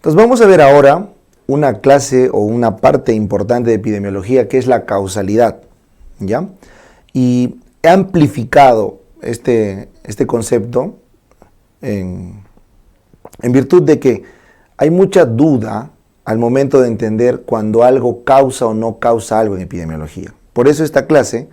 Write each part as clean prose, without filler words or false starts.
Entonces vamos a ver ahora una clase o una parte importante de epidemiología que es la causalidad, ¿ya? Y he amplificado este concepto en virtud de que hay mucha duda al momento de entender cuando algo causa o no causa algo en epidemiología. Por eso esta clase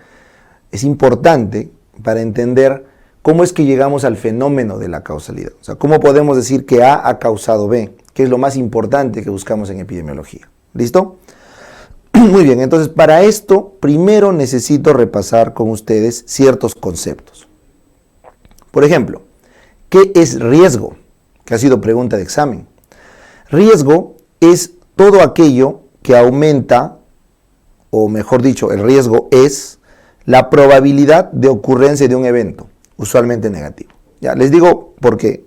es importante para entender cómo es que llegamos al fenómeno de la causalidad. O sea, cómo podemos decir que A ha causado B, que es lo más importante que buscamos en epidemiología. ¿Listo? Muy bien, entonces para esto primero necesito repasar con ustedes ciertos conceptos. Por ejemplo, ¿qué es riesgo? Que ha sido pregunta de examen. Riesgo es todo aquello que aumenta, o mejor dicho, el riesgo es la probabilidad de ocurrencia de un evento, usualmente negativo. Ya les digo porque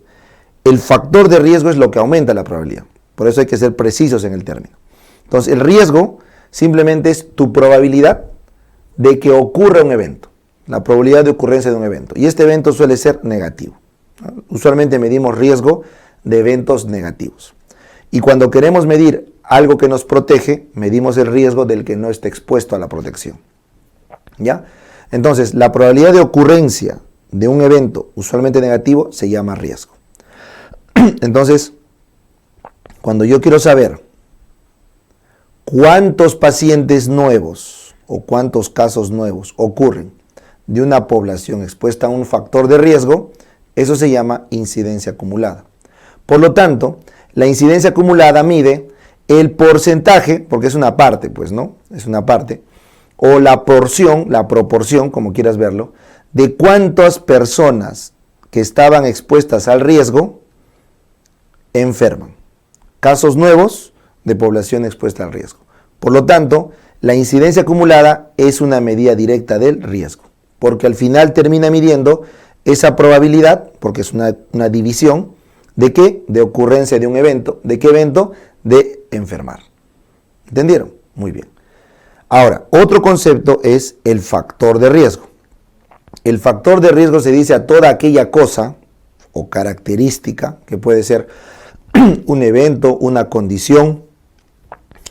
el factor de riesgo es lo que aumenta la probabilidad. Por eso hay que ser precisos en el término. Entonces, el riesgo simplemente es tu probabilidad de que ocurra un evento, la probabilidad de ocurrencia de un evento. Y este evento suele ser negativo. Usualmente medimos riesgo de eventos negativos. Y cuando queremos medir algo que nos protege, medimos el riesgo del que no está expuesto a la protección. ¿Ya? Entonces, la probabilidad de ocurrencia de un evento usualmente negativo se llama riesgo. Entonces, cuando yo quiero saber cuántos pacientes nuevos o cuántos casos nuevos ocurren de una población expuesta a un factor de riesgo, eso se llama incidencia acumulada. Por lo tanto, la incidencia acumulada mide el porcentaje, porque es una parte, pues, ¿no? Es una parte, o la proporción, como quieras verlo, de cuántas personas que estaban expuestas al riesgo enferman. Casos nuevos de población expuesta al riesgo. Por lo tanto, la incidencia acumulada es una medida directa del riesgo, porque al final termina midiendo esa probabilidad, porque es una división, ¿de qué? De ocurrencia de un evento. ¿De qué evento? De enfermar. ¿Entendieron? Muy bien. Ahora, otro concepto es el factor de riesgo. El factor de riesgo se dice a toda aquella cosa o característica, que puede ser un evento, una condición,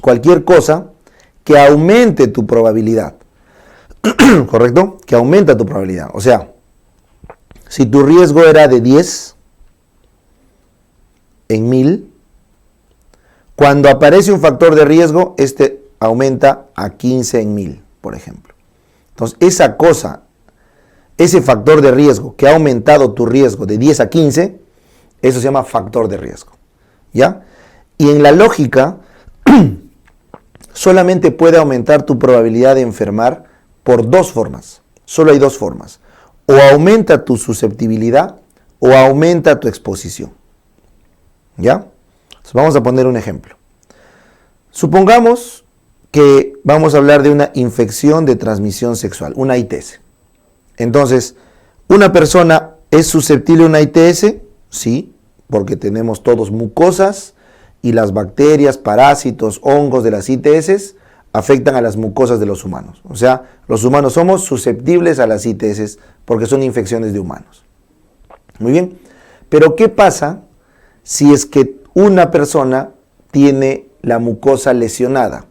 cualquier cosa que aumente tu probabilidad. ¿Correcto? Que aumenta tu probabilidad. O sea, si tu riesgo era de 10 en 1000, cuando aparece un factor de riesgo, este aumenta a 15 en 1000, por ejemplo. Entonces, esa cosa, ese factor de riesgo que ha aumentado tu riesgo de 10 a 15, eso se llama factor de riesgo. ¿Ya? Y en la lógica, solamente puede aumentar tu probabilidad de enfermar por dos formas. Solo hay dos formas. O aumenta tu susceptibilidad o aumenta tu exposición. ¿Ya? Entonces vamos a poner un ejemplo. Supongamos que vamos a hablar de una infección de transmisión sexual, una ITS. Entonces, ¿una persona es susceptible a una ITS? Sí, porque tenemos todos mucosas y las bacterias, parásitos, hongos de las ITS afectan a las mucosas de los humanos. O sea, los humanos somos susceptibles a las ITS porque son infecciones de humanos. Muy bien, pero ¿qué pasa si es que una persona tiene la mucosa lesionada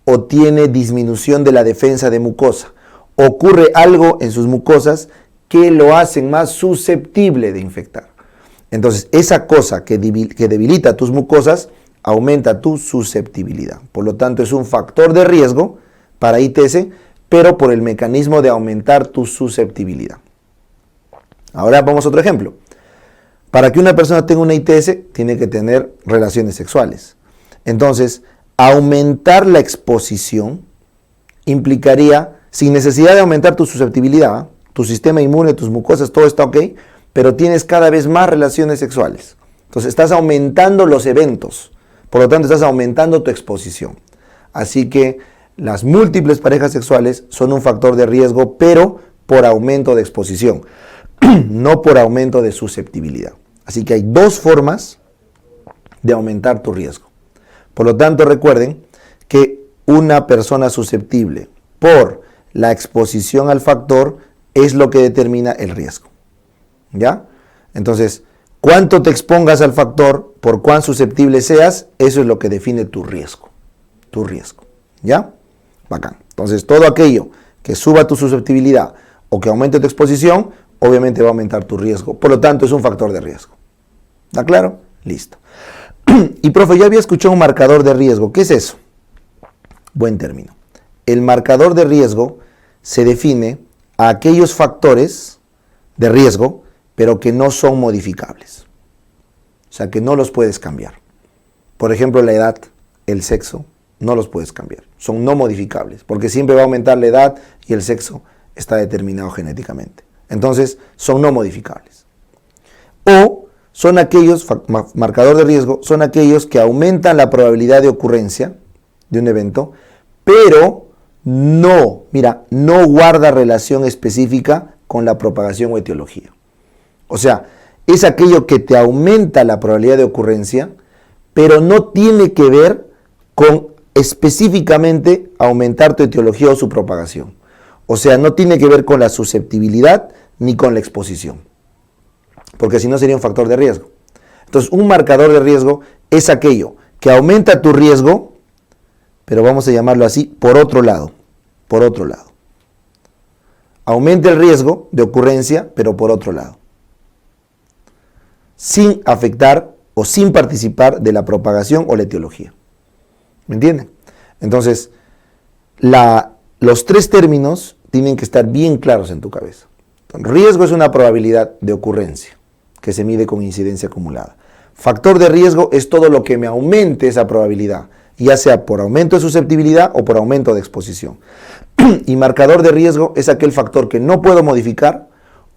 o tiene disminución de la defensa de mucosa? Ocurre algo en sus mucosas que lo hacen más susceptible de infectar. Entonces, esa cosa que debilita tus mucosas aumenta tu susceptibilidad. Por lo tanto, es un factor de riesgo para ITS, pero por el mecanismo de aumentar tu susceptibilidad. Ahora vamos a otro ejemplo. Para que una persona tenga una ITS, tiene que tener relaciones sexuales. Entonces, aumentar la exposición implicaría, sin necesidad de aumentar tu susceptibilidad, tu sistema inmune, tus mucosas, todo está ok, pero tienes cada vez más relaciones sexuales. Entonces, estás aumentando los eventos. Por lo tanto, estás aumentando tu exposición. Así que las múltiples parejas sexuales son un factor de riesgo, pero por aumento de exposición, no por aumento de susceptibilidad. Así que hay dos formas de aumentar tu riesgo. Por lo tanto, recuerden que una persona susceptible por la exposición al factor es lo que determina el riesgo. ¿Ya? Entonces, Cuánto te expongas al factor, por cuán susceptible seas, eso es lo que define tu riesgo. Tu riesgo. ¿Ya? Bacán. Entonces, todo aquello que suba tu susceptibilidad o que aumente tu exposición, obviamente va a aumentar tu riesgo. Por lo tanto, es un factor de riesgo. ¿Está claro? Listo. Y profe, ya había escuchado un marcador de riesgo. ¿Qué es eso? Buen término. El marcador de riesgo se define a aquellos factores de riesgo, pero que no son modificables. O sea, que no los puedes cambiar. Por ejemplo, la edad, el sexo, no los puedes cambiar. Son no modificables, porque siempre va a aumentar la edad y el sexo está determinado genéticamente. Entonces, son no modificables. O son aquellos, marcador de riesgo, son aquellos que aumentan la probabilidad de ocurrencia de un evento, pero no guarda relación específica con la propagación o etiología. O sea, es aquello que te aumenta la probabilidad de ocurrencia, pero no tiene que ver con específicamente aumentar tu etiología o su propagación. O sea, no tiene que ver con la susceptibilidad ni con la exposición, porque si no sería un factor de riesgo. Entonces, un marcador de riesgo es aquello que aumenta tu riesgo, pero vamos a llamarlo así, por otro lado. Aumenta el riesgo de ocurrencia, pero por otro lado, sin afectar o sin participar de la propagación o la etiología. ¿Me entienden? Entonces, los tres términos tienen que estar bien claros en tu cabeza. Entonces, riesgo es una probabilidad de ocurrencia que se mide con incidencia acumulada. Factor de riesgo es todo lo que me aumente esa probabilidad, ya sea por aumento de susceptibilidad o por aumento de exposición. Y marcador de riesgo es aquel factor que no puedo modificar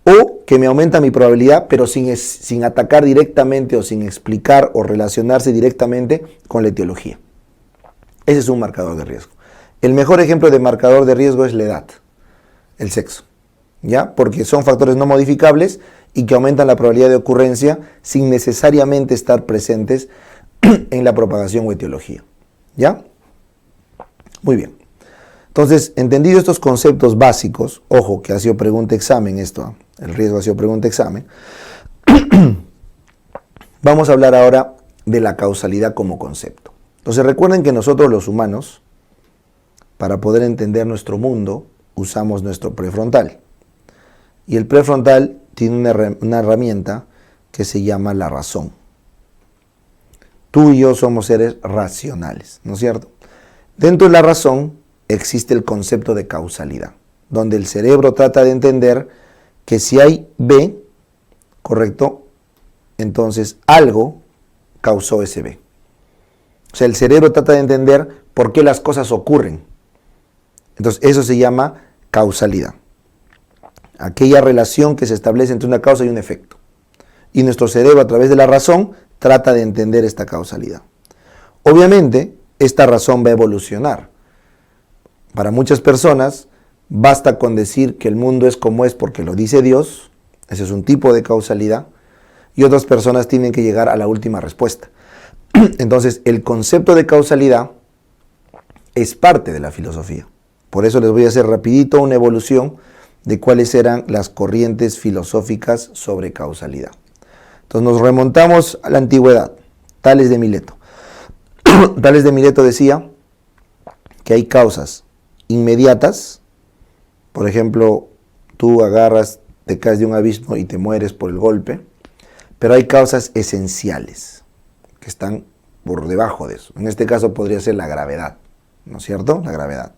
o que me aumenta mi probabilidad, pero sin atacar directamente o sin explicar o relacionarse directamente con la etiología. Ese es un marcador de riesgo. El mejor ejemplo de marcador de riesgo es la edad, el sexo, ¿ya? Porque son factores no modificables y que aumentan la probabilidad de ocurrencia sin necesariamente estar presentes en la propagación o etiología, ¿ya? Muy bien. Entonces, entendido estos conceptos básicos, ojo que ha sido pregunta-examen esto, el riesgo ha sido pregunta-examen, vamos a hablar ahora de la causalidad como concepto. Entonces, recuerden que nosotros los humanos, para poder entender nuestro mundo, usamos nuestro prefrontal. Y el prefrontal tiene una herramienta que se llama la razón. Tú y yo somos seres racionales, ¿no es cierto? Dentro de la razón existe el concepto de causalidad, donde el cerebro trata de entender que si hay B, ¿correcto? Entonces algo causó ese B. O sea, el cerebro trata de entender por qué las cosas ocurren. Entonces, eso se llama causalidad. Aquella relación que se establece entre una causa y un efecto. Y nuestro cerebro, a través de la razón, trata de entender esta causalidad. Obviamente, esta razón va a evolucionar. Para muchas personas, basta con decir que el mundo es como es porque lo dice Dios. Ese es un tipo de causalidad. Y otras personas tienen que llegar a la última respuesta. Entonces, el concepto de causalidad es parte de la filosofía. Por eso les voy a hacer rapidito una evolución de cuáles eran las corrientes filosóficas sobre causalidad. Entonces nos remontamos a la antigüedad. Tales de Mileto. Tales de Mileto decía que hay causas inmediatas. Por ejemplo, tú agarras, te caes de un abismo y te mueres por el golpe. Pero hay causas esenciales que están por debajo de eso. En este caso podría ser la gravedad, ¿no es cierto? La gravedad.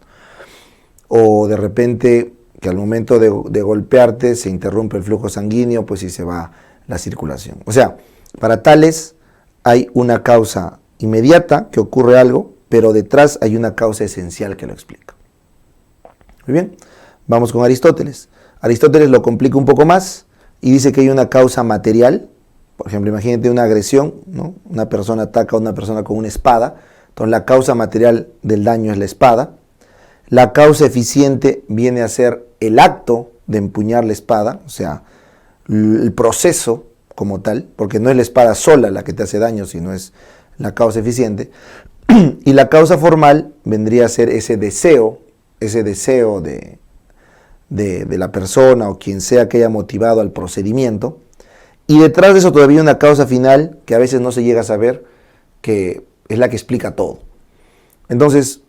O de repente que al momento de golpearte se interrumpe el flujo sanguíneo, pues sí se va la circulación. O sea, para tales hay una causa inmediata que ocurre algo, pero detrás hay una causa esencial que lo explica. Muy bien, vamos con Aristóteles. Aristóteles lo complica un poco más y dice que hay una causa material. Por ejemplo, imagínate una agresión, ¿no? Una persona ataca a una persona con una espada. Entonces la causa material del daño es la espada. La causa eficiente viene a ser el acto de empuñar la espada, o sea, el proceso como tal, porque no es la espada sola la que te hace daño, sino es la causa eficiente. Y la causa formal vendría a ser ese deseo de la persona o quien sea que haya motivado al procedimiento. Y detrás de eso todavía hay una causa final que a veces no se llega a saber, que es la que explica todo. Entonces,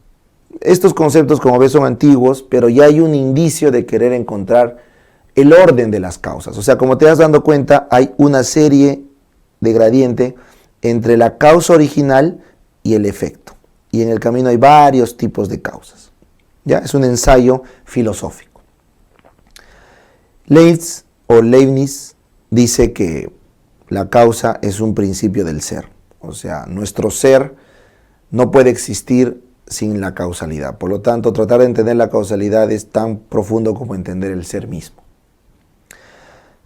estos conceptos, como ves, son antiguos, pero ya hay un indicio de querer encontrar el orden de las causas. O sea, como te vas dando cuenta, hay una serie de gradiente entre la causa original y el efecto. Y en el camino hay varios tipos de causas. ¿Ya? Es un ensayo filosófico. Leibniz dice que la causa es un principio del ser. O sea, nuestro ser no puede existir sin la causalidad. Por lo tanto, tratar de entender la causalidad es tan profundo como entender el ser mismo.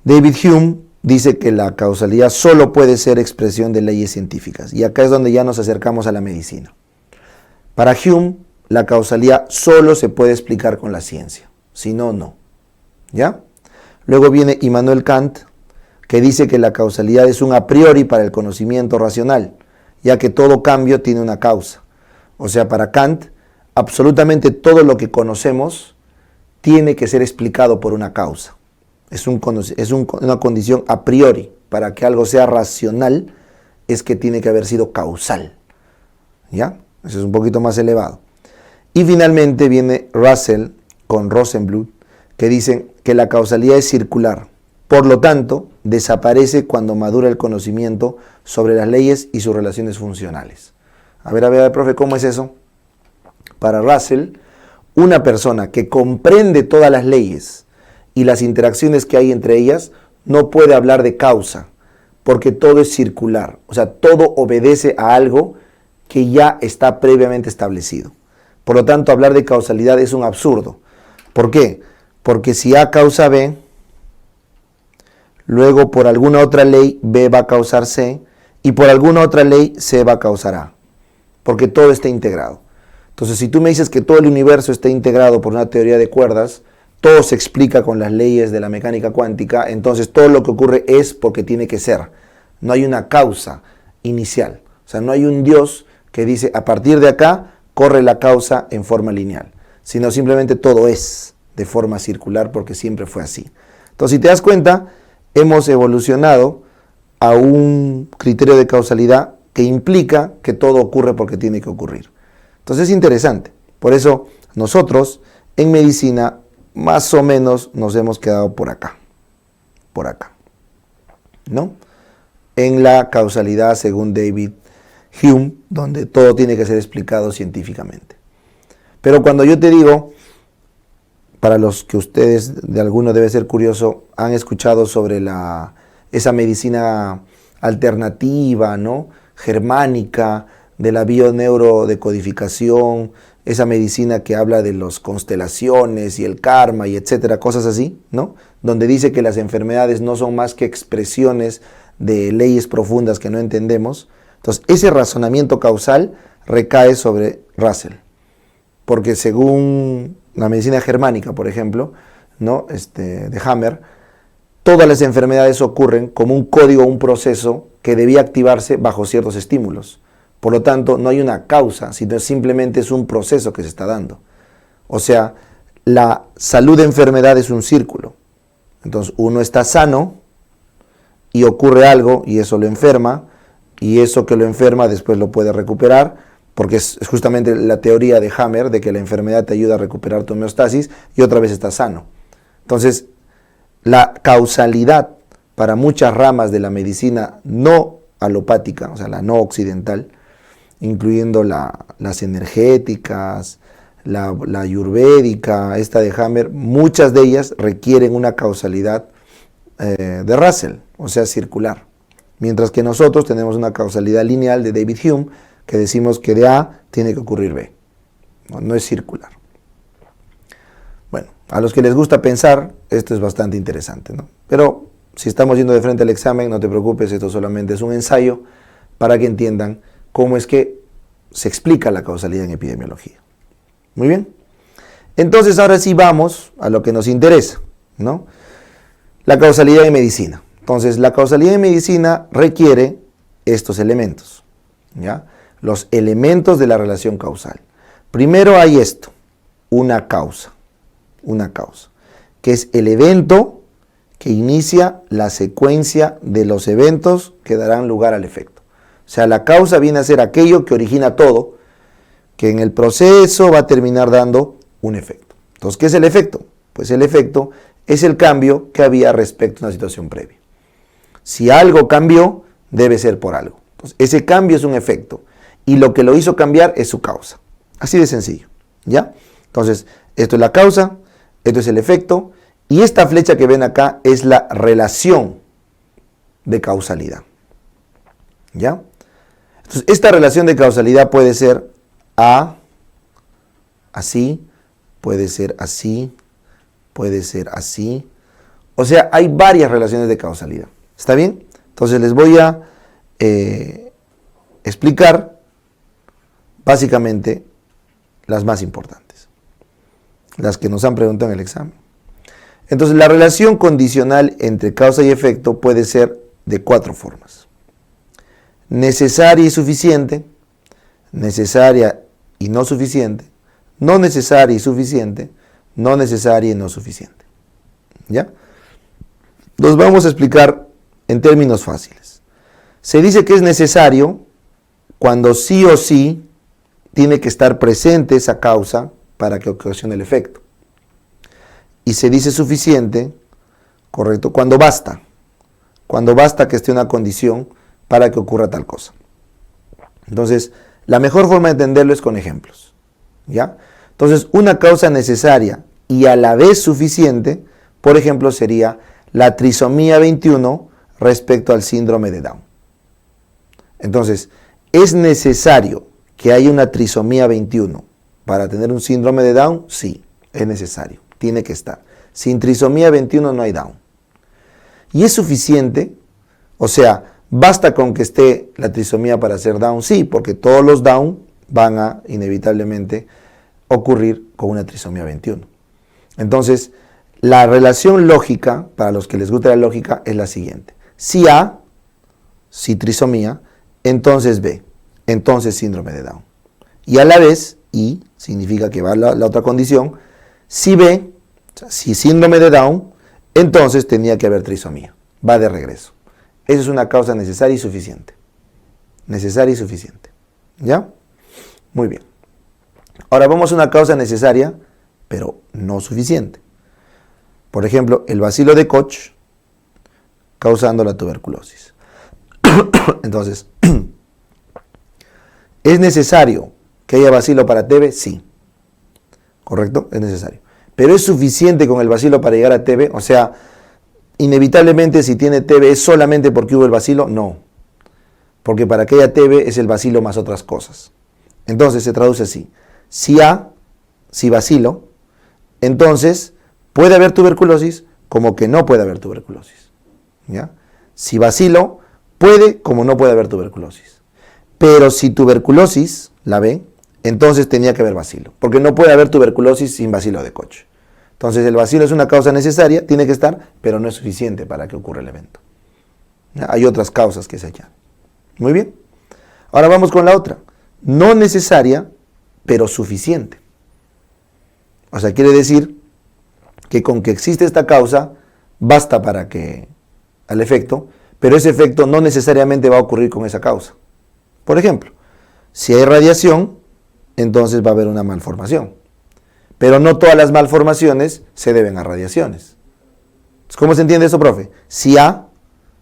David Hume dice que la causalidad solo puede ser expresión de leyes científicas. Y acá es donde ya nos acercamos a la medicina. Para Hume, la causalidad solo se puede explicar con la ciencia. Si no, no. ¿Ya? Luego viene Immanuel Kant, que dice que la causalidad es un a priori para el conocimiento racional, ya que todo cambio tiene una causa. O sea, para Kant, absolutamente todo lo que conocemos tiene que ser explicado por una causa. Es una condición a priori. Para que algo sea racional, es que tiene que haber sido causal. ¿Ya? Eso es un poquito más elevado. Y finalmente viene Russell con Rosenbluth, que dicen que la causalidad es circular. Por lo tanto, desaparece cuando madura el conocimiento sobre las leyes y sus relaciones funcionales. A ver, profe, ¿cómo es eso? Para Russell, una persona que comprende todas las leyes y las interacciones que hay entre ellas no puede hablar de causa, porque todo es circular. O sea, todo obedece a algo que ya está previamente establecido. Por lo tanto, hablar de causalidad es un absurdo. ¿Por qué? Porque si A causa B, luego por alguna otra ley B va a causar C, y por alguna otra ley C va a causar A, porque todo está integrado. Entonces, si tú me dices que todo el universo está integrado por una teoría de cuerdas, todo se explica con las leyes de la mecánica cuántica, entonces todo lo que ocurre es porque tiene que ser. No hay una causa inicial. O sea, no hay un Dios que dice, a partir de acá, corre la causa en forma lineal, sino simplemente todo es de forma circular porque siempre fue así. Entonces, si te das cuenta, hemos evolucionado a un criterio de causalidad que implica que todo ocurre porque tiene que ocurrir. Entonces es interesante. Por eso nosotros en medicina más o menos nos hemos quedado por acá, ¿no? En la causalidad según David Hume, donde todo tiene que ser explicado científicamente. Pero cuando yo te digo, para los que ustedes, de alguno debe ser curioso, han escuchado sobre esa medicina alternativa, ¿no? Germánica, de la bioneurodecodificación, esa medicina que habla de las constelaciones y el karma y etcétera, cosas así, ¿no? Donde dice que las enfermedades no son más que expresiones de leyes profundas que no entendemos. Entonces, ese razonamiento causal recae sobre Russell, porque según la medicina germánica, por ejemplo, ¿no? De Hammer, todas las enfermedades ocurren como un código, un proceso que debía activarse bajo ciertos estímulos. Por lo tanto, no hay una causa, sino simplemente es un proceso que se está dando. O sea, la salud de enfermedad es un círculo. Entonces, uno está sano y ocurre algo y eso lo enferma, y eso que lo enferma después lo puede recuperar, porque es justamente la teoría de Hammer de que la enfermedad te ayuda a recuperar tu homeostasis y otra vez estás sano. Entonces, la causalidad para muchas ramas de la medicina no alopática, o sea, la no occidental, incluyendo las energéticas, la ayurvédica, esta de Hammer, muchas de ellas requieren una causalidad de Russell, o sea, circular. Mientras que nosotros tenemos una causalidad lineal de David Hume, que decimos que de A tiene que ocurrir B. No es circular. Bueno, a los que les gusta pensar, esto es bastante interesante, ¿no? Pero si estamos yendo de frente al examen, no te preocupes, esto solamente es un ensayo para que entiendan cómo es que se explica la causalidad en epidemiología. Muy bien. Entonces, ahora sí vamos a lo que nos interesa, ¿no? La causalidad en medicina. Entonces, la causalidad en medicina requiere estos elementos, ¿ya? Los elementos de la relación causal. Primero hay esto, una causa, que es el evento que inicia la secuencia de los eventos que darán lugar al efecto. O sea, la causa viene a ser aquello que origina todo, que en el proceso va a terminar dando un efecto. Entonces, ¿qué es el efecto? Pues el efecto es el cambio que había respecto a una situación previa. Si algo cambió, debe ser por algo. Entonces, ese cambio es un efecto y lo que lo hizo cambiar es su causa. Así de sencillo, ¿ya? Entonces, esto es la causa, esto es el efecto y esta flecha que ven acá es la relación de causalidad, ¿ya? Entonces, esta relación de causalidad puede ser así, puede ser así, puede ser así. O sea, hay varias relaciones de causalidad. ¿Está bien? Entonces les voy a explicar básicamente las más importantes, las que nos han preguntado en el examen. Entonces, la relación condicional entre causa y efecto puede ser de 4 formas. Necesaria y suficiente, necesaria y no suficiente, no necesaria y suficiente, no necesaria y no suficiente. ¿Ya? Los vamos a explicar en términos fáciles. Se dice que es necesario cuando sí o sí tiene que estar presente esa causa para que ocasione el efecto. Y se dice suficiente, correcto, cuando basta que esté una condición para que ocurra tal cosa. Entonces, la mejor forma de entenderlo es con ejemplos, ¿ya? Entonces, una causa necesaria y a la vez suficiente, por ejemplo, sería la trisomía 21 respecto al síndrome de Down. Entonces, ¿es necesario que haya una trisomía 21 para tener un síndrome de Down? Sí, es necesario, tiene que estar. Sin trisomía 21 no hay Down. ¿Y es suficiente? O sea, ¿basta con que esté la trisomía para hacer Down? Sí, porque todos los Down van a inevitablemente ocurrir con una trisomía 21. Entonces, la relación lógica, para los que les gusta la lógica, es la siguiente. Si A, si trisomía, entonces B, entonces síndrome de Down. Y a la vez, I, significa que va la otra condición, si B, o sea, si síndrome de Down, entonces tenía que haber trisomía. Va de regreso. Esa es una causa necesaria y suficiente. Necesaria y suficiente. ¿Ya? Muy bien. Ahora vamos a una causa necesaria, pero no suficiente. Por ejemplo, el bacilo de Koch causando la tuberculosis. Entonces, ¿es necesario que haya bacilo para TB? Sí. ¿Correcto? Es necesario. Pero ¿es suficiente con el bacilo para llegar a TB? O sea, inevitablemente si tiene TB es solamente porque hubo el bacilo. No. Porque para que haya TB es el bacilo más otras cosas. Entonces se traduce así. Si A, si bacilo, entonces puede haber tuberculosis como que no puede haber tuberculosis. ¿Ya? Si bacilo, puede como no puede haber tuberculosis. Pero si tuberculosis, la B, entonces tenía que haber bacilo. Porque no puede haber tuberculosis sin bacilo de Koch. Entonces el bacilo es una causa necesaria, tiene que estar, pero no es suficiente para que ocurra el evento. ¿Ya? Hay otras causas que se añaden. Muy bien. Ahora vamos con la otra. No necesaria, pero suficiente. O sea, quiere decir que con que existe esta causa, basta para que al efecto, pero ese efecto no necesariamente va a ocurrir con esa causa. Por ejemplo, si hay radiación, entonces va a haber una malformación. Pero no todas las malformaciones se deben a radiaciones. ¿Cómo se entiende eso, profe? Si A,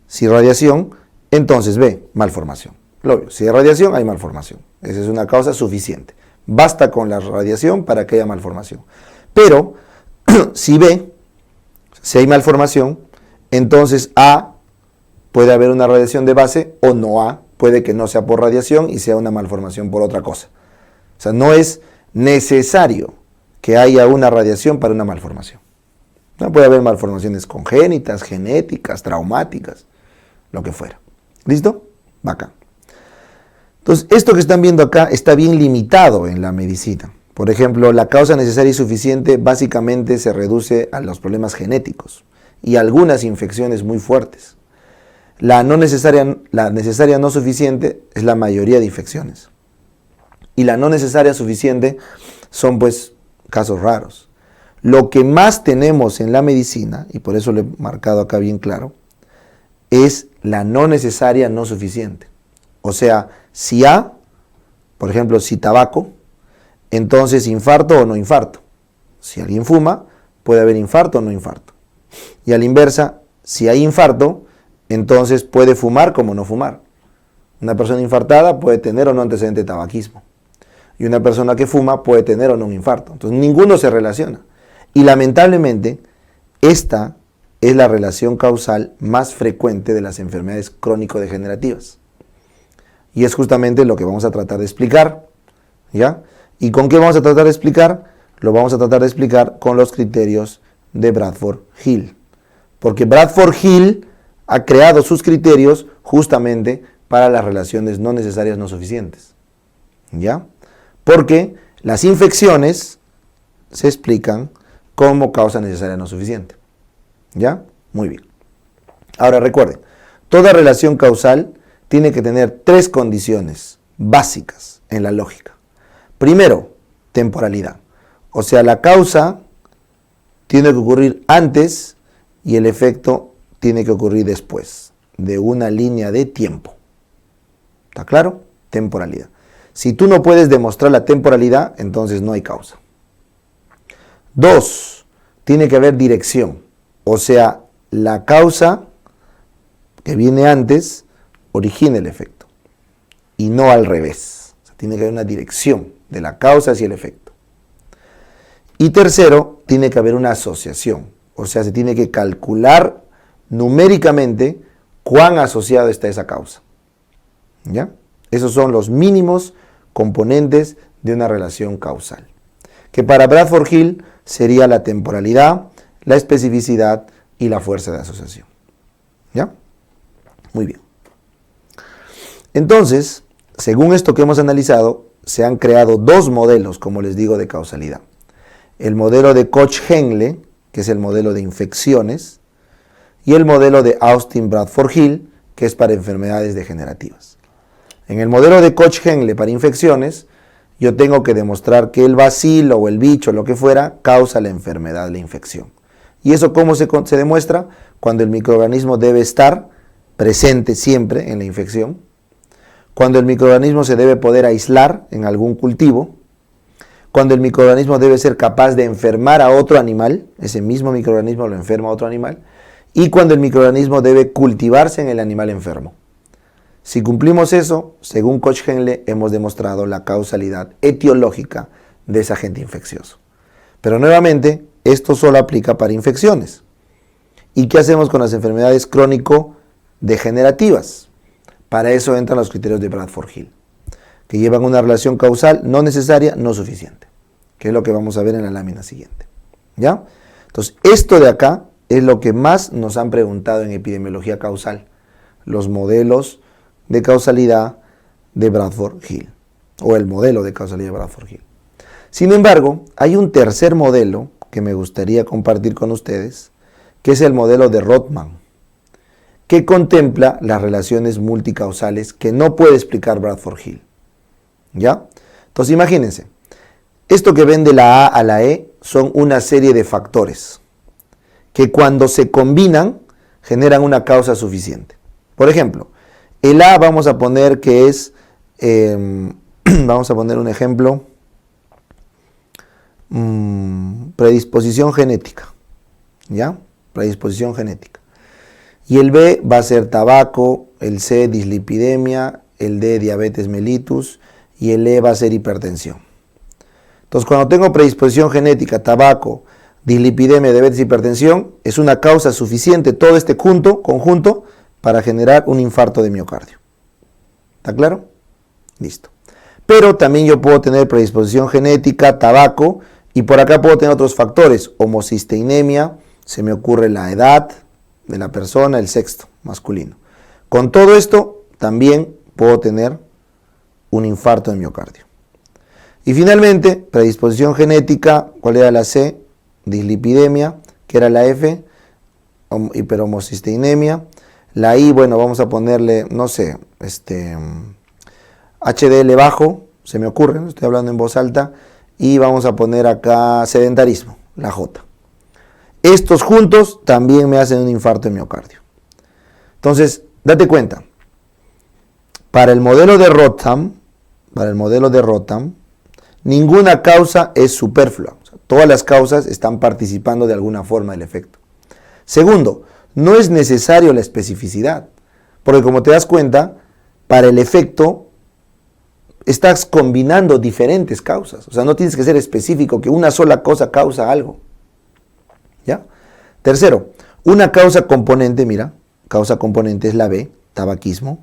si radiación, entonces B, malformación. Lo obvio, si hay radiación, hay malformación. Esa es una causa suficiente. Basta con la radiación para que haya malformación. Pero, si B, si hay malformación, entonces A, puede haber una radiación de base o no A, puede que no sea por radiación y sea una malformación por otra cosa. O sea, no es necesario que haya una radiación para una malformación. No puede haber malformaciones congénitas, genéticas, traumáticas, lo que fuera. ¿Listo? Bacán. Entonces, esto que están viendo acá está bien limitado en la medicina. Por ejemplo, la causa necesaria y suficiente básicamente se reduce a los problemas genéticos y algunas infecciones muy fuertes. La necesaria no suficiente es la mayoría de infecciones. Y la no necesaria suficiente son pues casos raros. lo que más tenemos en la medicina, y por eso lo he marcado acá bien claro, es la no necesaria no suficiente. O sea, si A, por ejemplo, si tabaco, entonces infarto o no infarto. Si alguien fuma, puede haber infarto o no infarto. Y a la inversa, si hay infarto, entonces puede fumar como no fumar. Una persona infartada puede tener o no antecedente de tabaquismo. Y una persona que fuma puede tener o no un infarto. Entonces ninguno se relaciona. Y lamentablemente, esta es la relación causal más frecuente de las enfermedades crónico-degenerativas. Y es justamente lo que vamos a tratar de explicar, ¿ya? ¿Y con qué vamos a tratar de explicar? Lo vamos a tratar de explicar con los criterios de Bradford-Hill. Porque Bradford-Hill ha creado sus criterios justamente para las relaciones no necesarias no suficientes, ¿ya? Porque las infecciones se explican como causa necesaria no suficiente, ¿ya? Muy bien. Ahora recuerden, toda relación causal tiene que tener 3 condiciones básicas en la lógica. Primero, temporalidad. O sea, la causa tiene que ocurrir antes y el efecto tiene que ocurrir después de una línea de tiempo. ¿Está claro? Temporalidad. Si tú no puedes demostrar la temporalidad, entonces no hay causa. 2, tiene que haber dirección. O sea, la causa que viene antes origina el efecto y no al revés. O sea, tiene que haber una dirección de la causa hacia el efecto. Y tercero, tiene que haber una asociación. O sea, se tiene que calcular numéricamente cuán asociado está esa causa. ¿Ya? Esos son los mínimos componentes de una relación causal. Que para Bradford-Hill sería la temporalidad, la especificidad y la fuerza de asociación. ¿Ya? Muy bien. Entonces, según esto que hemos analizado, se han creado 2 modelos, como les digo, de causalidad. El modelo de Koch-Henle, que es el modelo de infecciones, y el modelo de Austin-Bradford-Hill, que es para enfermedades degenerativas. En el modelo de Koch-Henle para infecciones, yo tengo que demostrar que el bacilo o el bicho, lo que fuera, causa la enfermedad, la infección. ¿Y eso cómo se demuestra? Cuando el microorganismo debe estar presente siempre en la infección, cuando el microorganismo se debe poder aislar en algún cultivo, cuando el microorganismo debe ser capaz de enfermar a otro animal, ese mismo microorganismo lo enferma a otro animal, y cuando el microorganismo debe cultivarse en el animal enfermo. Si cumplimos eso, según Koch-Henle, hemos demostrado la causalidad etiológica de ese agente infeccioso. Pero nuevamente, esto solo aplica para infecciones. ¿Y qué hacemos con las enfermedades crónico-degenerativas? Para eso entran los criterios de Bradford-Hill, que llevan una relación causal no necesaria, no suficiente, que es lo que vamos a ver en la lámina siguiente. ¿Ya? Entonces, esto de acá es lo que más nos han preguntado en epidemiología causal, los modelos de causalidad de Bradford-Hill, o el modelo de causalidad de Bradford-Hill. Sin embargo, hay un tercer modelo que me gustaría compartir con ustedes, que es el modelo de Rothman, que contempla las relaciones multicausales que no puede explicar Bradford-Hill. ¿Ya? Entonces imagínense, esto que ven de la A a la E son una serie de factores que cuando se combinan generan una causa suficiente. Por ejemplo, el A vamos a poner que es, vamos a poner un ejemplo, predisposición genética, ¿ya? Predisposición genética. Y el B va a ser tabaco, el C dislipidemia, el D diabetes mellitus y el E va a ser hipertensión. Entonces, cuando tengo predisposición genética, tabaco, dislipidemia, diabetes, hipertensión, es una causa suficiente todo este conjunto para generar un infarto de miocardio. ¿Está claro? Listo. Pero también yo puedo tener predisposición genética, tabaco, y por acá puedo tener otros factores, homocisteinemia, se me ocurre la edad de la persona, el sexo masculino. Con todo esto, también puedo tener un infarto de miocardio. Y finalmente, predisposición genética, ¿cuál era la C? Dislipidemia, que era la F, hiperhomocisteinemia. La I, bueno, vamos a ponerle, no sé, HDL bajo, se me ocurre, estoy hablando en voz alta, y vamos a poner acá sedentarismo, la J. Estos juntos también me hacen un infarto de miocardio. Entonces, date cuenta, para el modelo de Rotham, ninguna causa es superflua. O sea, todas las causas están participando de alguna forma del efecto. Segundo, no es necesario la especificidad, porque como te das cuenta, para el efecto estás combinando diferentes causas. O sea, no tienes que ser específico que una sola cosa causa algo. ¿Ya? Tercero, una causa componente, mira, causa componente es la B, tabaquismo,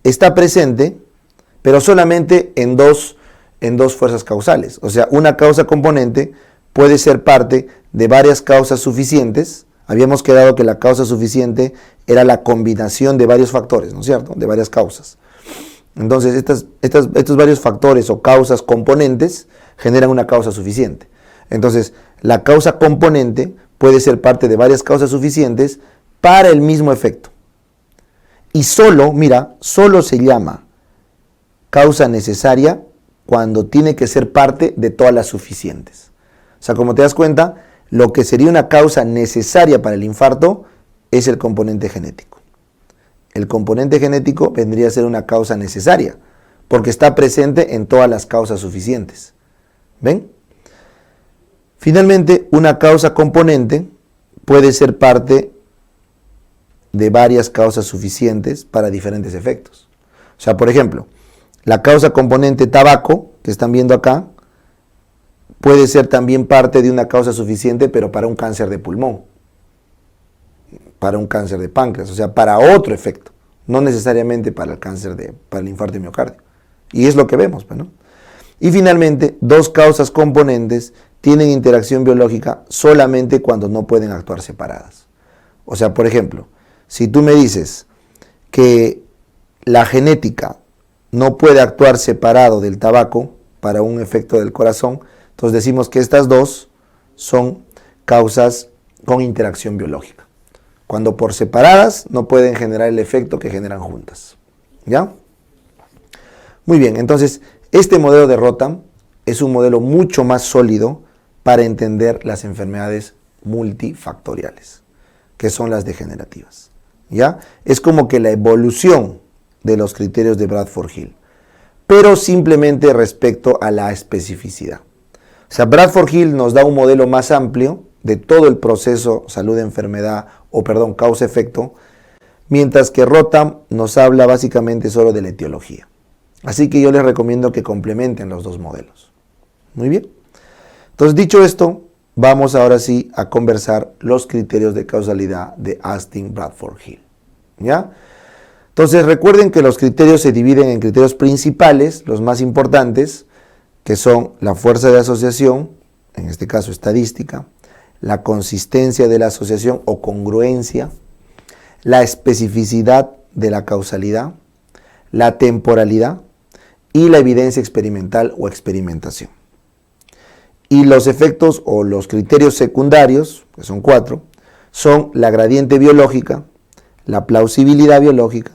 está presente, pero solamente en dos fuerzas causales. O sea, una causa componente puede ser parte de varias causas suficientes. Habíamos quedado que la causa suficiente era la combinación de varios factores, ¿no es cierto? De varias causas. Entonces, estos varios factores o causas componentes generan una causa suficiente. Entonces, la causa componente puede ser parte de varias causas suficientes para el mismo efecto. Y solo se llama causa necesaria cuando tiene que ser parte de todas las suficientes. O sea, como te das cuenta, lo que sería una causa necesaria para el infarto es el componente genético. El componente genético vendría a ser una causa necesaria, porque está presente en todas las causas suficientes. ¿Ven? Finalmente, una causa componente puede ser parte de varias causas suficientes para diferentes efectos. O sea, por ejemplo, la causa componente tabaco, que están viendo acá, puede ser también parte de una causa suficiente, pero para un cáncer de pulmón, para un cáncer de páncreas, o sea, para otro efecto, no necesariamente para el infarto de miocardio. Y es lo que vemos, ¿no? Y finalmente, dos causas componentes tienen interacción biológica solamente cuando no pueden actuar separadas. O sea, por ejemplo, si tú me dices que la genética no puede actuar separado del tabaco para un efecto del corazón, entonces decimos que estas dos son causas con interacción biológica. Cuando por separadas no pueden generar el efecto que generan juntas. ¿Ya? Muy bien, entonces este modelo de Rotham es un modelo mucho más sólido para entender las enfermedades multifactoriales, que son las degenerativas. ¿Ya? Es como que la evolución de los criterios de Bradford-Hill, pero simplemente respecto a la especificidad. O sea, Bradford-Hill nos da un modelo más amplio de todo el proceso salud-enfermedad, causa-efecto, mientras que Rotham nos habla básicamente solo de la etiología. Así que yo les recomiendo que complementen los dos modelos. Muy bien. Entonces, dicho esto, vamos ahora sí a conversar los criterios de causalidad de Astin-Bradford-Hill. ¿Ya? Entonces, recuerden que los criterios se dividen en criterios principales, los más importantes, que son la fuerza de asociación, en este caso estadística, la consistencia de la asociación o congruencia, la especificidad de la causalidad, la temporalidad y la evidencia experimental o experimentación. Y los efectos o los criterios secundarios, que son 4, son la gradiente biológica, la plausibilidad biológica,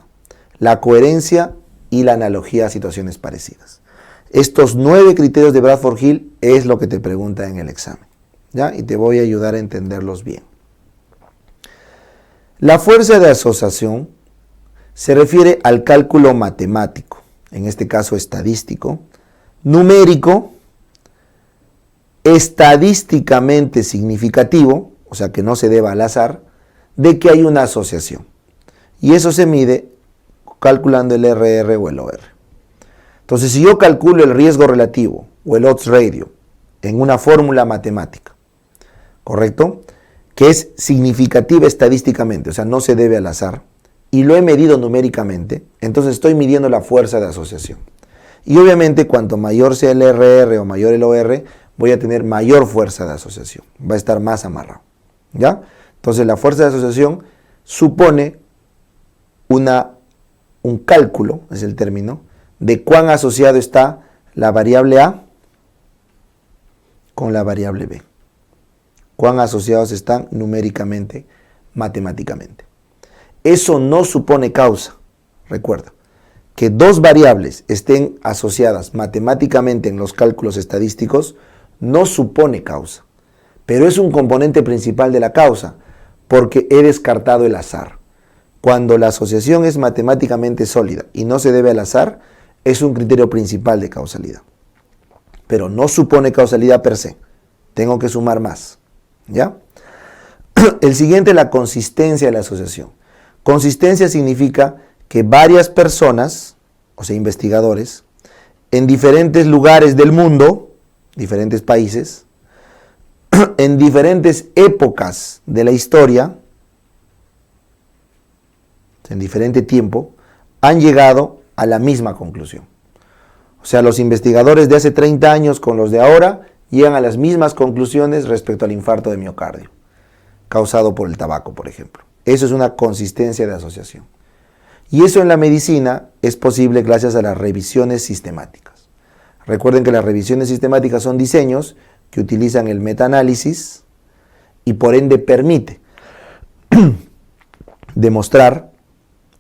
la coherencia y la analogía a situaciones parecidas. Estos 9 criterios de Bradford-Hill es lo que te pregunta en el examen, ¿ya? Y te voy a ayudar a entenderlos bien. La fuerza de asociación se refiere al cálculo matemático, en este caso estadístico, numérico, estadísticamente significativo, o sea que no se deba al azar, de que hay una asociación. Y eso se mide calculando el RR o el OR. Entonces, si yo calculo el riesgo relativo o el odds ratio en una fórmula matemática, ¿correcto? Que es significativa estadísticamente, o sea, no se debe al azar, y lo he medido numéricamente, entonces estoy midiendo la fuerza de asociación. Y obviamente, cuanto mayor sea el RR o mayor el OR, voy a tener mayor fuerza de asociación, va a estar más amarrado, ¿ya? Entonces, la fuerza de asociación supone un cálculo, es el término, de cuán asociado está la variable A con la variable B. Cuán asociados están numéricamente, matemáticamente. Eso no supone causa. Recuerda, que dos variables estén asociadas matemáticamente en los cálculos estadísticos no supone causa. pero es un componente principal de la causa, porque he descartado el azar. Cuando la asociación es matemáticamente sólida y no se debe al azar, es un criterio principal de causalidad. Pero no supone causalidad per se. Tengo que sumar más. ¿Ya? El siguiente, la consistencia de la asociación. Consistencia significa que varias personas, o sea, investigadores, en diferentes lugares del mundo, diferentes países, en diferentes épocas de la historia, en diferente tiempo, han llegado a la misma conclusión. O sea, los investigadores de hace 30 años con los de ahora llegan a las mismas conclusiones respecto al infarto de miocardio, causado por el tabaco, por ejemplo. Eso es una consistencia de asociación. Y eso en la medicina es posible gracias a las revisiones sistemáticas. Recuerden que las revisiones sistemáticas son diseños que utilizan el metaanálisis y por ende permite demostrar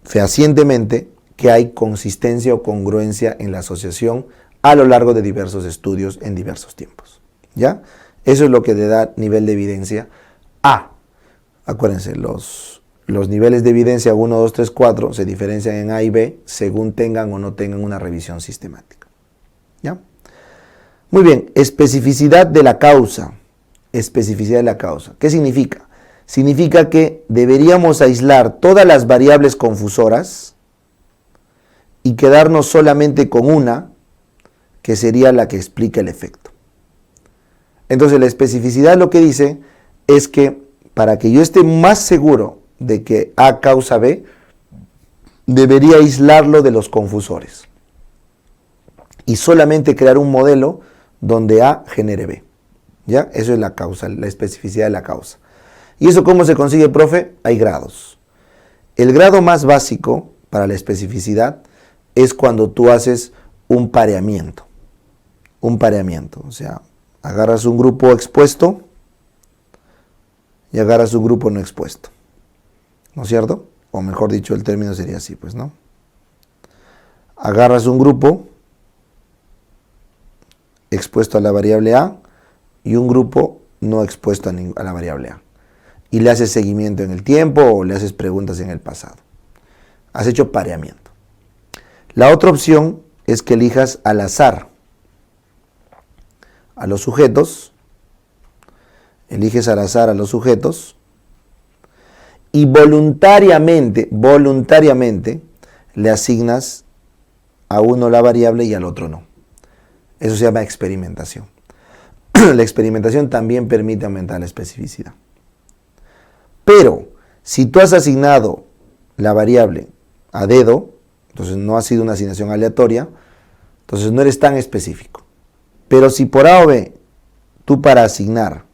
fehacientemente que hay consistencia o congruencia en la asociación a lo largo de diversos estudios en diversos tiempos. ¿Ya? Eso es lo que le da nivel de evidencia A. Acuérdense, los niveles de evidencia 1, 2, 3, 4 se diferencian en A y B según tengan o no tengan una revisión sistemática. ¿Ya? Muy bien, especificidad de la causa. Especificidad de la causa. ¿Qué significa? Significa que deberíamos aislar todas las variables confusoras y quedarnos solamente con una, que sería la que explica el efecto. Entonces la especificidad lo que dice es que para que yo esté más seguro de que A causa B, debería aislarlo de los confusores y solamente crear un modelo donde A genere B. ¿Ya? Eso es la causa, la especificidad de la causa. ¿Y eso cómo se consigue, profe? Hay grados. El grado más básico para la especificidad es cuando tú haces un pareamiento. Un pareamiento, o sea, agarras un grupo expuesto y agarras un grupo no expuesto. ¿No es cierto? O mejor dicho, el término sería así, pues, ¿no? Agarras un grupo expuesto a la variable A y un grupo no expuesto a la variable A. Y le haces seguimiento en el tiempo o le haces preguntas en el pasado. Has hecho pareamiento. La otra opción es que elijas al azar a los sujetos, eliges al azar a los sujetos y voluntariamente le asignas a uno la variable y al otro no. Eso se llama experimentación. La experimentación también permite aumentar la especificidad. Pero si tú has asignado la variable a dedo, entonces no ha sido una asignación aleatoria, entonces no eres tan específico. Pero si por A o B, tú para asignar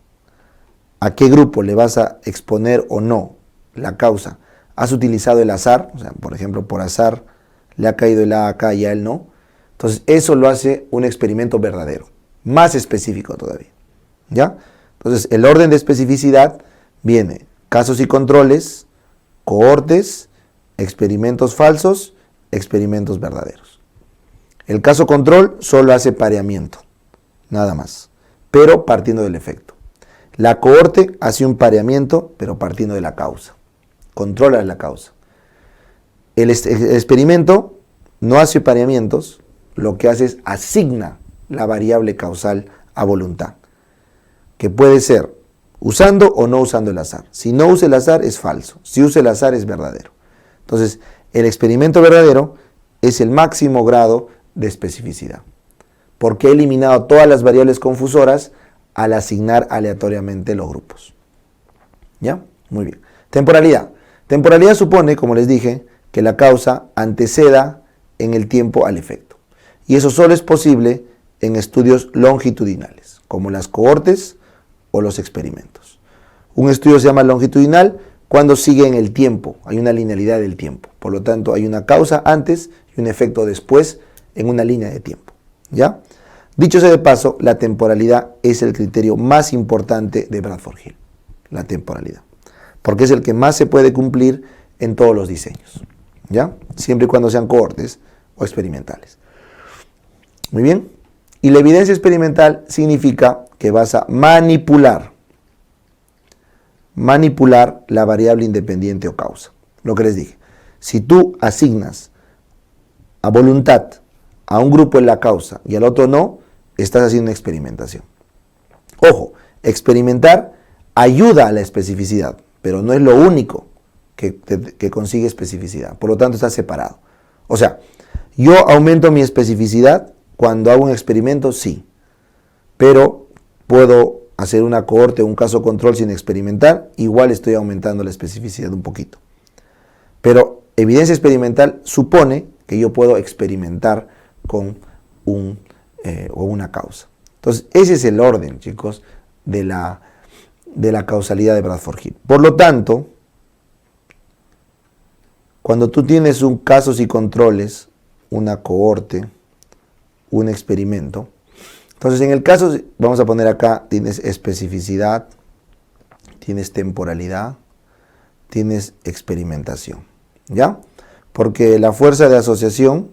a qué grupo le vas a exponer o no la causa, has utilizado el azar, o sea, por ejemplo, por azar le ha caído el A acá y a él no, entonces eso lo hace un experimento verdadero, más específico todavía. ¿Ya? Entonces el orden de especificidad viene casos y controles, cohortes, experimentos falsos, experimentos verdaderos. El caso control solo hace pareamiento, nada más, pero partiendo del efecto. La cohorte hace un pareamiento, pero partiendo de la causa. Controla la causa. El experimento no hace pareamientos, lo que hace es asigna la variable causal a voluntad, que puede ser usando o no usando el azar. Si no usa el azar es falso, si usa el azar es verdadero. Entonces, el experimento verdadero es el máximo grado de especificidad, porque he eliminado todas las variables confusoras al asignar aleatoriamente los grupos. ¿Ya? Muy bien. Temporalidad. Temporalidad supone, como les dije, que la causa anteceda en el tiempo al efecto. Y eso solo es posible en estudios longitudinales, como las cohortes o los experimentos. Un estudio se llama longitudinal cuando sigue en el tiempo, hay una linealidad del tiempo. Por lo tanto, hay una causa antes y un efecto después en una línea de tiempo. ¿Ya? Dicho sea de paso, la temporalidad es el criterio más importante de Bradford Hill. La temporalidad. Porque es el que más se puede cumplir en todos los diseños. ¿Ya? Siempre y cuando sean cohortes o experimentales. Muy bien. Y la evidencia experimental significa que vas a manipular manipular la variable independiente o causa. Lo que les dije. Si tú asignas a voluntad a un grupo en la causa y al otro no, estás haciendo una experimentación. Ojo, experimentar ayuda a la especificidad, pero no es lo único que consigue especificidad. Por lo tanto, está separado. O sea, yo aumento mi especificidad cuando hago un experimento, sí. Pero puedo hacer una cohorte o un caso control sin experimentar, igual estoy aumentando la especificidad un poquito. Pero evidencia experimental supone que yo puedo experimentar con una causa. Entonces, ese es el orden, chicos, de la causalidad de Bradford-Hill. Por lo tanto, cuando tú tienes un casos y controles, una cohorte, un experimento, entonces en el caso, vamos a poner acá, tienes especificidad, tienes temporalidad, tienes experimentación, ¿ya? Porque la fuerza de asociación,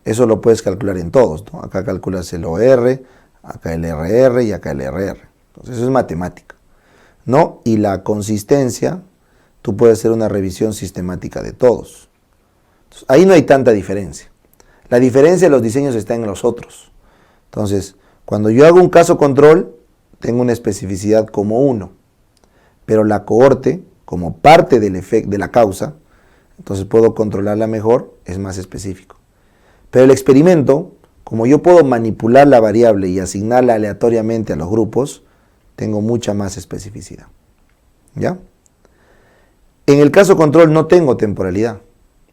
eso lo puedes calcular en todos, ¿no? Acá calculas el OR, acá el RR y acá el RR. Entonces eso es matemática, ¿no? Y la consistencia, tú puedes hacer una revisión sistemática de todos. Entonces, ahí no hay tanta diferencia. La diferencia de los diseños está en los otros. Entonces, cuando yo hago un caso control, tengo una especificidad como 1, pero la cohorte, como parte del efecto de la causa, entonces puedo controlarla mejor, es más específico. Pero el experimento, como yo puedo manipular la variable y asignarla aleatoriamente a los grupos, tengo mucha más especificidad. ¿Ya? En el caso control no tengo temporalidad.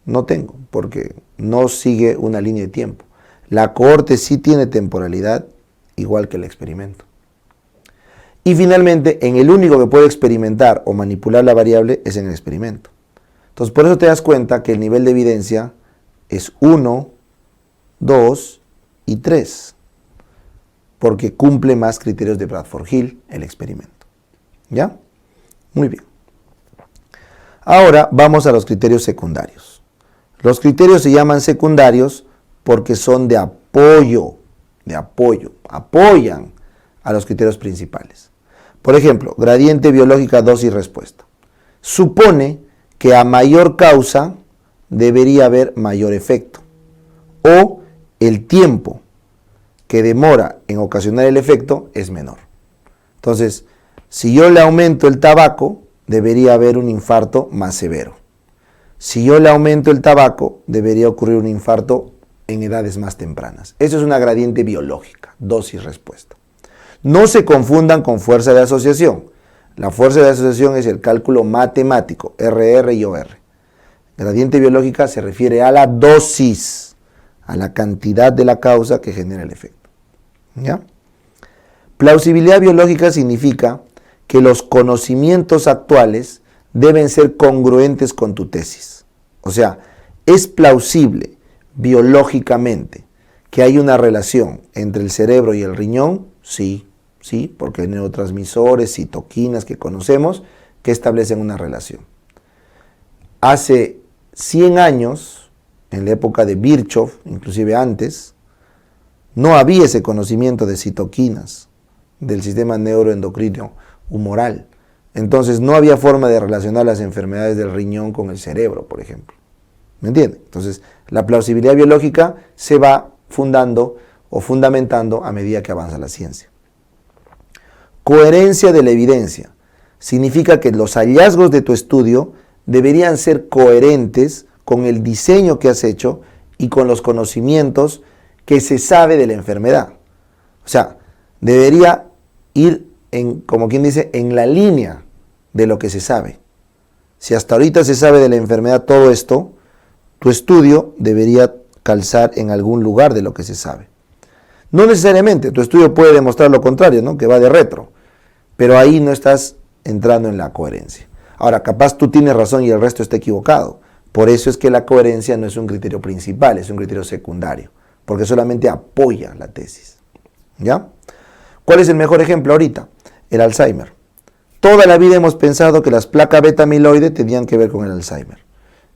No tengo, porque no sigue una línea de tiempo. La cohorte sí tiene temporalidad, igual que el experimento. Y finalmente, en el único que puede experimentar o manipular la variable es en el experimento. Entonces, por eso te das cuenta que el nivel de evidencia es 1, 2 y 3, porque cumple más criterios de Bradford-Hill el experimento. ¿Ya? Muy bien. Ahora vamos a los criterios secundarios. Los criterios se llaman secundarios porque son de apoyo, apoyan a los criterios principales. Por ejemplo, gradiente biológica dosis-respuesta. Supone que a mayor causa debería haber mayor efecto, o el tiempo que demora en ocasionar el efecto es menor. Entonces, si yo le aumento el tabaco, debería haber un infarto más severo. Si yo le aumento el tabaco, debería ocurrir un infarto en edades más tempranas. Eso es una gradiente biológica, dosis-respuesta. No se confundan con fuerza de asociación. La fuerza de asociación es el cálculo matemático, RR y OR. Gradiente biológica se refiere a la dosis, a la cantidad de la causa que genera el efecto. ¿Ya? Plausibilidad biológica significa que los conocimientos actuales deben ser congruentes con tu tesis. O sea, es plausible biológicamente que hay una relación entre el cerebro y el riñón, sí, porque hay neurotransmisores, citoquinas que conocemos que establecen una relación. Hace 100 años, en la época de Virchow, inclusive antes, no había ese conocimiento de citoquinas del sistema neuroendocrino humoral. Entonces no había forma de relacionar las enfermedades del riñón con el cerebro, por ejemplo. ¿Me entienden? Entonces la plausibilidad biológica se va fundando o fundamentando a medida que avanza la ciencia. Coherencia de la evidencia. Significa que los hallazgos de tu estudio deberían ser coherentes con el diseño que has hecho y con los conocimientos que se sabe de la enfermedad. O sea, debería ir como quien dice, en la línea de lo que se sabe. Si hasta ahorita se sabe de la enfermedad todo esto, tu estudio debería calzar en algún lugar de lo que se sabe. No necesariamente, tu estudio puede demostrar lo contrario, ¿no? Que va de retro, pero ahí no estás entrando en la coherencia. Ahora, capaz tú tienes razón y el resto está equivocado. Por eso es que la coherencia no es un criterio principal, es un criterio secundario, porque solamente apoya la tesis. ¿Ya? ¿Cuál es el mejor ejemplo ahorita? El Alzheimer. Toda la vida hemos pensado que las placas beta amiloide tenían que ver con el Alzheimer.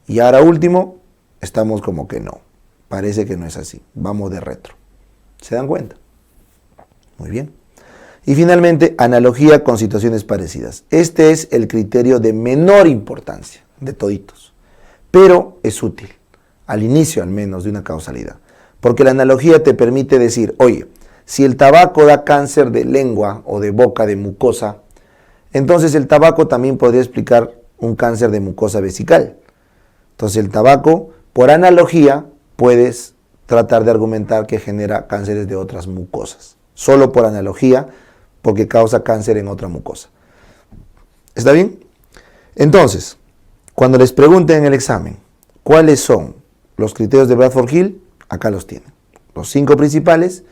Y ahora último, estamos como que no. Parece que no es así. Vamos de retro. ¿Se dan cuenta? Muy bien. Y finalmente, analogía con situaciones parecidas. Este es el criterio de menor importancia de toditos, pero es útil, al inicio al menos, de una causalidad. Porque la analogía te permite decir, oye, si el tabaco da cáncer de lengua o de boca, de mucosa, entonces el tabaco también podría explicar un cáncer de mucosa vesical. Entonces el tabaco, por analogía, puedes tratar de argumentar que genera cánceres de otras mucosas. Solo por analogía, porque causa cáncer en otra mucosa. ¿Está bien? Entonces, cuando les pregunten en el examen cuáles son los criterios de Bradford-Hill, acá los tienen. Los 5 principales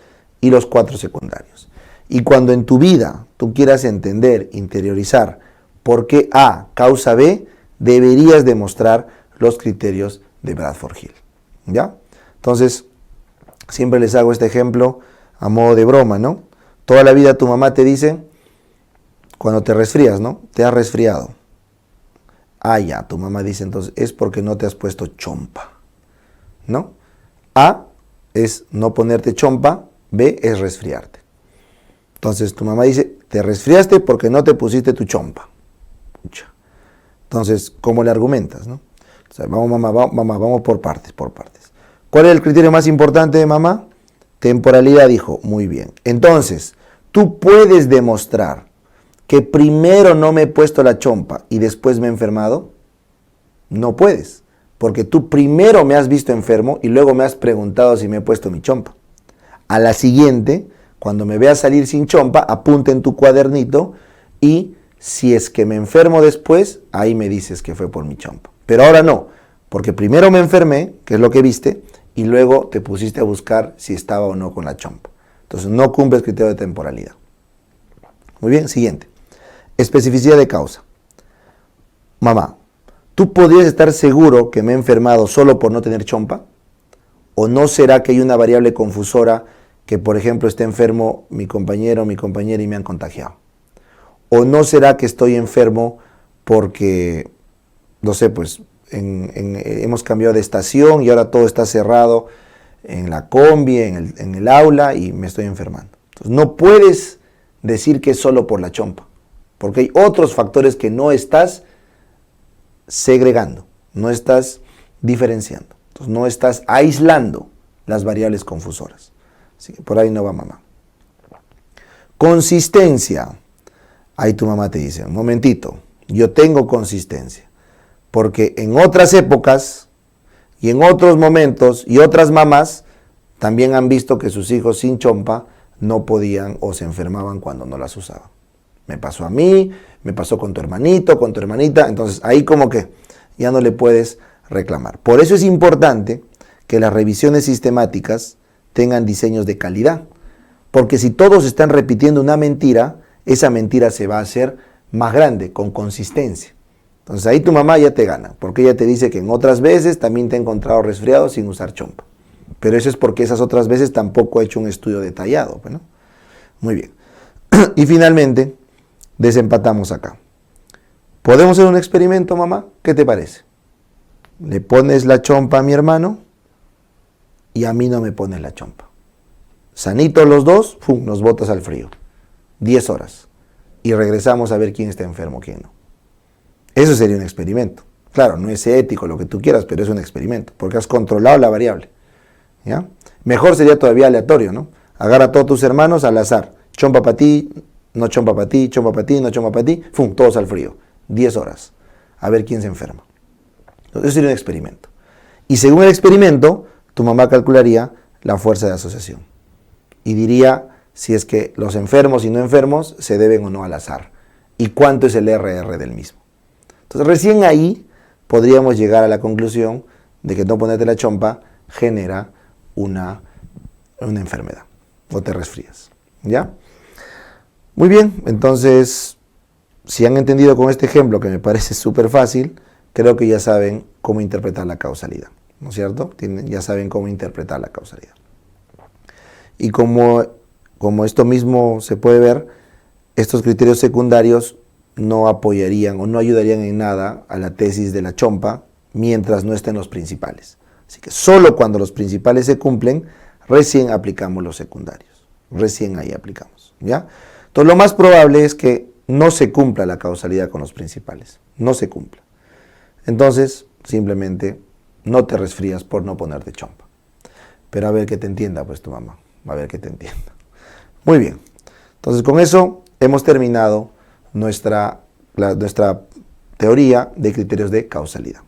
y los 4 secundarios. Y cuando en tu vida tú quieras entender, interiorizar por qué A causa B, deberías demostrar los criterios de Bradford-Hill. ¿Ya? Entonces, siempre les hago este ejemplo a modo de broma, ¿no? Toda la vida tu mamá te dice, cuando te resfrías, ¿no? Te has resfriado. Ah, ya, tu mamá dice entonces, es porque no te has puesto chompa, ¿no? A es no ponerte chompa, B es resfriarte. Entonces tu mamá dice, te resfriaste porque no te pusiste tu chompa. Entonces, ¿cómo le argumentas, no? O sea, vamos mamá, vamos por partes. ¿Cuál es el criterio más importante de mamá? Temporalidad, dijo, muy bien. Entonces, tú puedes demostrar que primero no me he puesto la chompa y después me he enfermado. No puedes, porque tú primero me has visto enfermo y luego me has preguntado si me he puesto mi chompa. A la siguiente, cuando me veas salir sin chompa, apunta en tu cuadernito y si es que me enfermo después, ahí me dices que fue por mi chompa. Pero ahora no, porque primero me enfermé, que es lo que viste, y luego te pusiste a buscar si estaba o no con la chompa. Entonces no cumple el criterio de temporalidad. Muy bien, siguiente. Especificidad de causa. Mamá, ¿tú podrías estar seguro que me he enfermado solo por no tener chompa? ¿O no será que hay una variable confusora que, por ejemplo, esté enfermo mi compañero o mi compañera y me han contagiado? ¿O no será que estoy enfermo porque, no sé, pues hemos cambiado de estación y ahora todo está cerrado en la combi, en el aula y me estoy enfermando? Entonces, no puedes decir que es solo por la chompa, porque hay otros factores que no estás segregando, no estás diferenciando, entonces no estás aislando las variables confusoras. Así que por ahí no va mamá. Consistencia. Ahí tu mamá te dice, un momentito, yo tengo consistencia, porque en otras épocas y en otros momentos y otras mamás también han visto que sus hijos sin chompa no podían o se enfermaban cuando no las usaban. Me pasó a mí, me pasó con tu hermanito, con tu hermanita, entonces ahí como que ya no le puedes reclamar. Por eso es importante que las revisiones sistemáticas tengan diseños de calidad, porque si todos están repitiendo una mentira, esa mentira se va a hacer más grande, con consistencia. Entonces ahí tu mamá ya te gana, porque ella te dice que en otras veces también te ha encontrado resfriado sin usar chompa. Pero eso es porque esas otras veces tampoco ha hecho un estudio detallado, ¿no? Muy bien. Y finalmente, desempatamos acá. ¿Podemos hacer un experimento, mamá? ¿Qué te parece? Le pones la chompa a mi hermano y a mí no me pones la chompa. Sanitos los dos, ¡pum!, nos botas al frío. 10 horas. Y regresamos a ver quién está enfermo, quién no. Eso sería un experimento. Claro, no es ético, lo que tú quieras, pero es un experimento, porque has controlado la variable. ¿Ya? Mejor sería todavía aleatorio, ¿no? Agarra a todos tus hermanos al azar. Chompa para ti, no chompa para ti, chompa para ti, no chompa para ti. ¡Fum! Todos al frío. 10 horas. A ver quién se enferma. Entonces, eso sería un experimento. Y según el experimento, tu mamá calcularía la fuerza de asociación. Y diría si es que los enfermos y no enfermos se deben o no al azar. Y cuánto es el RR del mismo. Entonces, recién ahí podríamos llegar a la conclusión de que no ponerte la chompa genera una enfermedad o te resfrías. ¿Ya? Muy bien, entonces, si han entendido con este ejemplo, que me parece súper fácil, creo que ya saben cómo interpretar la causalidad, ¿no es cierto? Ya saben cómo interpretar la causalidad. Y como esto mismo se puede ver, estos criterios secundarios no apoyarían o no ayudarían en nada a la tesis de la chompa mientras no estén los principales. Así que solo cuando los principales se cumplen, recién aplicamos los secundarios. Recién ahí aplicamos, ¿ya? Entonces, Entonces lo más probable es que no se cumpla la causalidad con los principales, no se cumpla. Entonces, simplemente no te resfrías por no ponerte chompa. Pero a ver que te entienda pues tu mamá, a ver que te entienda. Muy bien, entonces con eso hemos terminado nuestra teoría de criterios de causalidad.